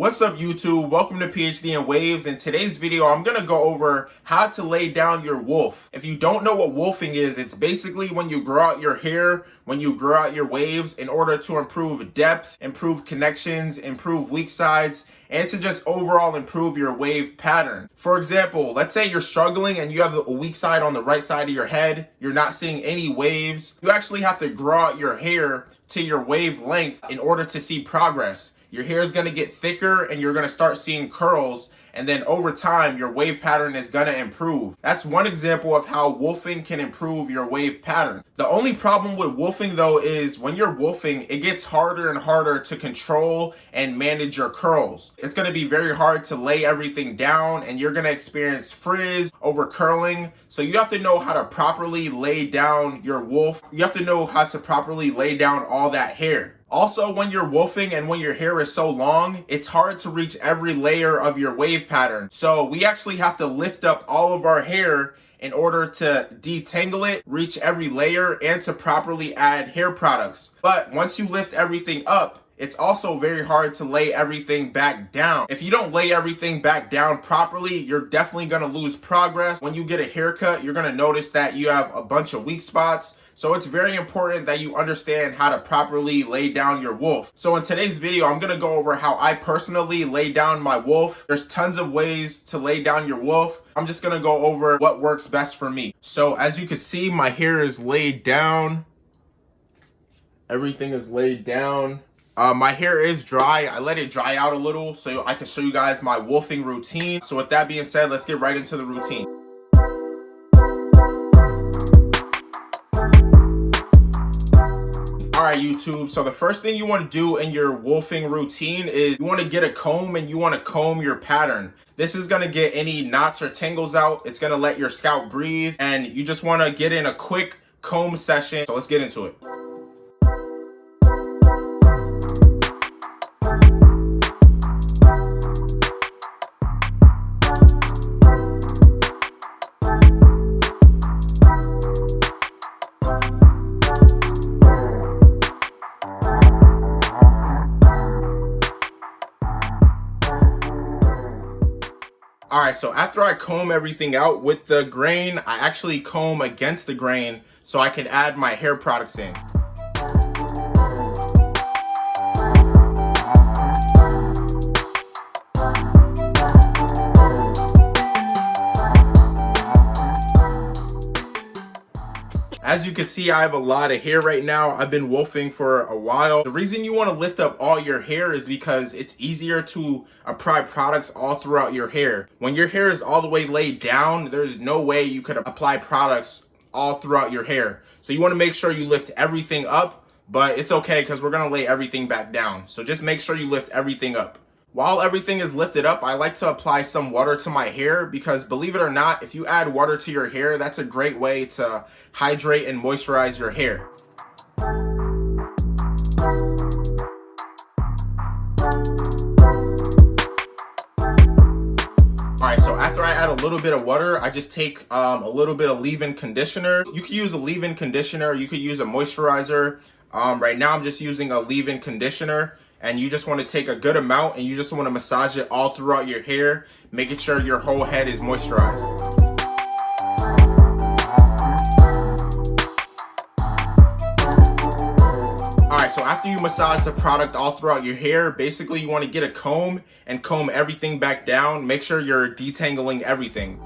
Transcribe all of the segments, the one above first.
What's up YouTube? Welcome to PhD in Waves. In today's video, I'm going to go over how to lay down your wolf. If you don't know what wolfing is, it's basically when you grow out your hair, when you grow out your waves in order to improve depth, improve connections, improve weak sides, and to just overall improve your wave pattern. For example, let's say you're struggling and you have a weak side on the right side of your head, you're not seeing any waves. You actually have to grow out your hair to your wave length in order to see progress. Your hair is going to get thicker and you're going to start seeing curls, and then over time your wave pattern is going to improve. That's one example of how wolfing can improve your wave pattern. The only problem with wolfing though is when you're wolfing, it gets harder and harder to control and manage your curls. It's going to be very hard to lay everything down and you're going to experience frizz, over curling. So you have to know how to properly lay down your wolf. You have to know how to properly lay down all that hair. Also, when you're wolfing and when your hair is so long, it's hard to reach every layer of your wave pattern. So we actually have to lift up all of our hair in order to detangle it, reach every layer, and to properly add hair products. But once you lift everything up, it's also very hard to lay everything back down. If you don't lay everything back down properly, you're definitely gonna lose progress. When you get a haircut, you're gonna notice that you have a bunch of weak spots. So it's very important that you understand how to properly lay down your wolf. So in today's video, I'm gonna go over how I personally lay down my wolf. There's tons of ways to lay down your wolf. I'm just gonna go over what works best for me. So as you can see, my hair is laid down. Everything is laid down. My hair is dry. I let it dry out a little so I can show you guys my wolfing routine. So with that being said, let's get right into the routine. Alright YouTube, so the first thing you want to do in your wolfing routine is you want to get a comb and you want to comb your pattern. This is going to get any knots or tangles out. It's going to let your scalp breathe, and you just want to get in a quick comb session. So let's get into it. Alright, so after I comb everything out with the grain, I actually comb against the grain so I can add my hair products in. As you can see, I have a lot of hair right now. I've been wolfing for a while. The reason you want to lift up all your hair is because it's easier to apply products all throughout your hair. When your hair is all the way laid down, there's no way you could apply products all throughout your hair. So you want to make sure you lift everything up, but it's okay because we're going to lay everything back down. So just make sure you lift everything up. While everything is lifted up, I like to apply some water to my hair because, believe it or not, if you add water to your hair, that's a great way to hydrate and moisturize your hair. Alright, so after I add a little bit of water, I just take a little bit of leave-in conditioner. You could use a leave-in conditioner, you could use a moisturizer. Right now I'm just using a leave-in conditioner. And you just want to take a good amount and you just want to massage it all throughout your hair, making sure your whole head is moisturized. Alright, so after you massage the product all throughout your hair, basically you want to get a comb and comb everything back down. Make sure you're detangling everything.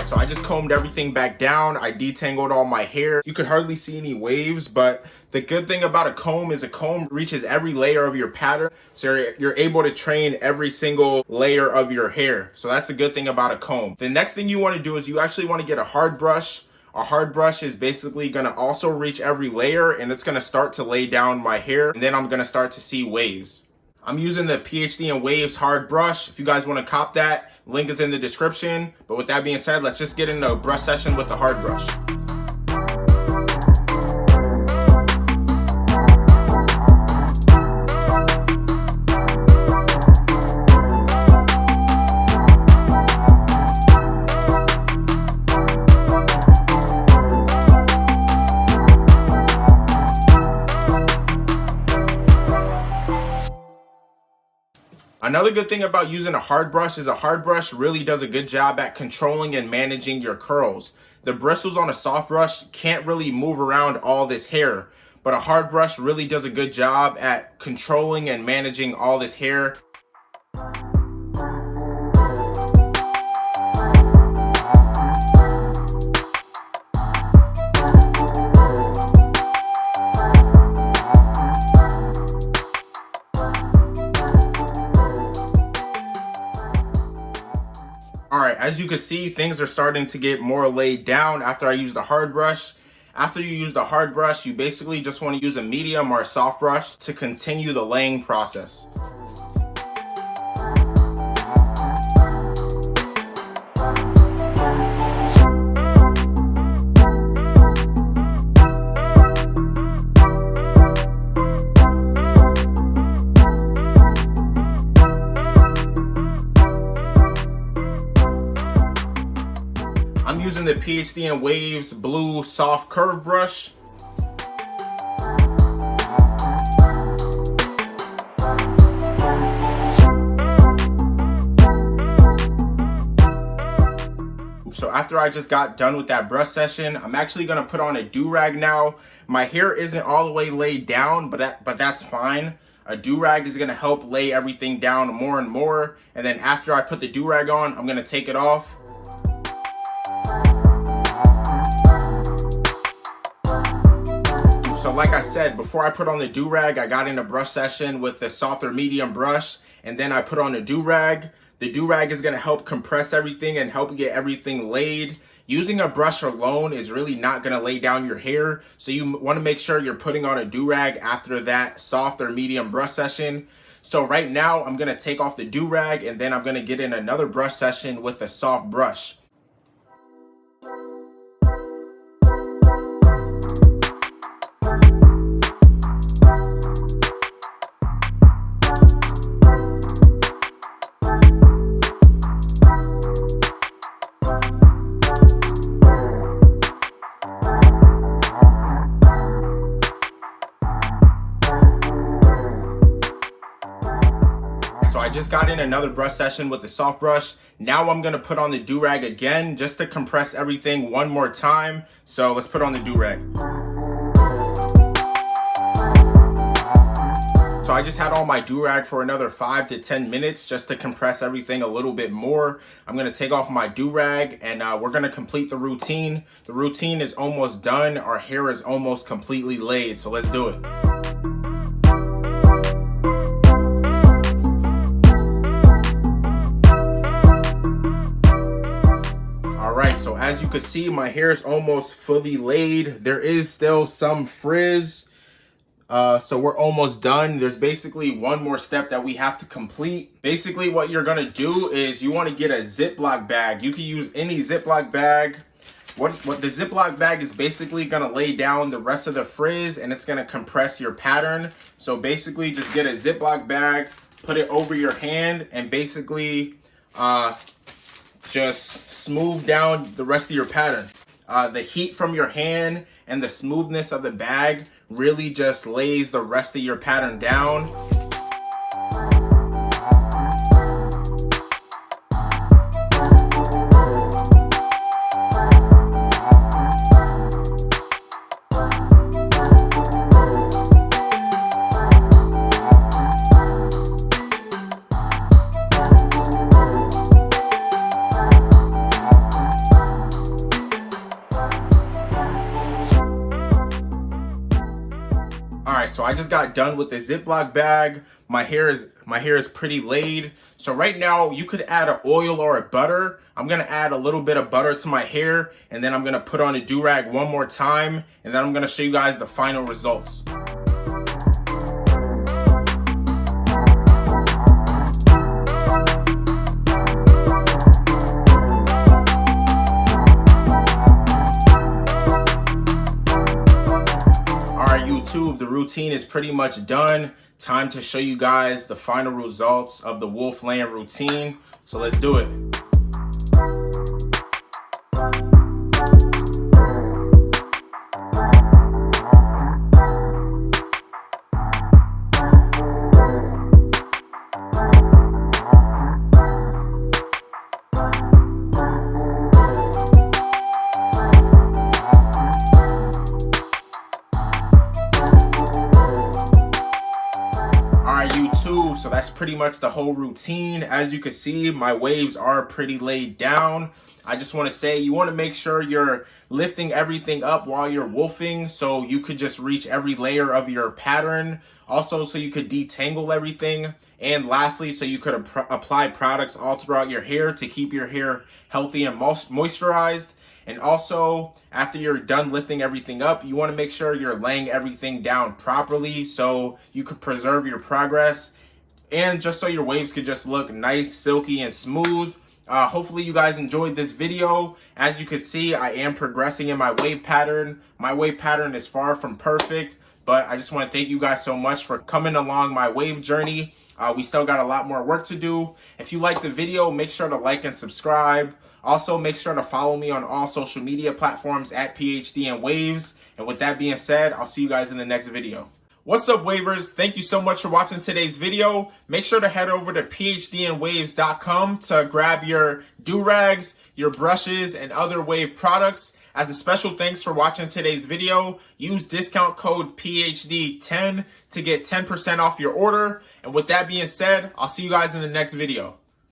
So I just combed everything back down. I detangled all my hair. You could hardly see any waves, but the good thing about a comb is a comb reaches every layer of your pattern. So you're able to train every single layer of your hair. So that's the good thing about a comb. The next thing you want to do is you actually want to get a hard brush. A hard brush is basically going to also reach every layer, and it's going to start to lay down my hair, and then I'm going to start to see waves. I'm using the PhD in Waves hard brush. If you guys want to cop that, link is in the description. But with that being said, let's just get into a brush session with the hard brush. Another good thing about using a hard brush is a hard brush really does a good job at controlling and managing your curls. The bristles on a soft brush can't really move around all this hair, but a hard brush really does a good job at controlling and managing all this hair. All right, as you can see, things are starting to get more laid down after I use the hard brush. After you use the hard brush, you basically just want to use a medium or a soft brush to continue the laying process. I'm using the PhD in Waves blue soft curve brush. So after I just got done with that brush session, I'm actually gonna put on a do-rag now. My hair isn't all the way laid down, but that's fine. A do-rag is gonna help lay everything down more and more. And then after I put the do-rag on, I'm gonna take it off. So like I said, before I put on the do-rag, I got in a brush session with the softer medium brush, and then I put on a do-rag. The do-rag is gonna help compress everything and help get everything laid. Using a brush alone is really not gonna lay down your hair, so you wanna make sure you're putting on a do-rag after that soft or medium brush session. So right now, I'm gonna take off the do-rag, and then I'm gonna get in another brush session with a soft brush. So I just got in another brush session with the soft brush. Now I'm gonna put on the do-rag again just to compress everything one more time. So let's put on the do-rag. So I just had on my do-rag for another 5 to 10 minutes just to compress everything a little bit more. I'm gonna take off my do-rag and we're gonna complete the routine. The routine is almost done. Our hair is almost completely laid, so let's do it. Alright, so as you can see, my hair is almost fully laid. There is still some frizz. So we're almost done. There's basically one more step that we have to complete. Basically what you're gonna do is you wanna get a Ziploc bag. You can use any Ziploc bag. What the Ziploc bag is basically gonna lay down the rest of the frizz and it's gonna compress your pattern. So basically just get a Ziploc bag, put it over your hand and basically just smooth down the rest of your pattern. The heat from your hand and the smoothness of the bag really just lays the rest of your pattern down. Alright, so I just got done with the Ziploc bag. My hair is pretty laid. So right now you could add an oil or a butter. I'm gonna add a little bit of butter to my hair and then I'm gonna put on a do-rag one more time and then I'm gonna show you guys the final results. routine is pretty much done. Time to show you guys the final results of the wolf laying routine. So let's do it. Alright, YouTube, so that's pretty much the whole routine. As you can see, my waves are pretty laid down. I just want to say, you want to make sure you're lifting everything up while you're wolfing so you could just reach every layer of your pattern. Also, so you could detangle everything. And lastly, so you could apply products all throughout your hair to keep your hair healthy and moisturized. And also, after you're done lifting everything up, you want to make sure you're laying everything down properly so you could preserve your progress and just so your waves could just look nice, silky, and smooth. Hopefully you guys enjoyed this video. As you can see, I am progressing in my wave pattern. My wave pattern is far from perfect, but I just want to thank you guys so much for coming along my wave journey. We still got a lot more work to do. If you like the video, make sure to like and subscribe. Also, make sure to follow me on all social media platforms at PhD and Waves. And with that being said, I'll see you guys in the next video. What's up, wavers? Thank you so much for watching today's video. Make sure to head over to phdandwaves.com to grab your Durags, your brushes, and other wave products. As a special thanks for watching today's video, use discount code PHD10 to get 10% off your order. And with that being said, I'll see you guys in the next video.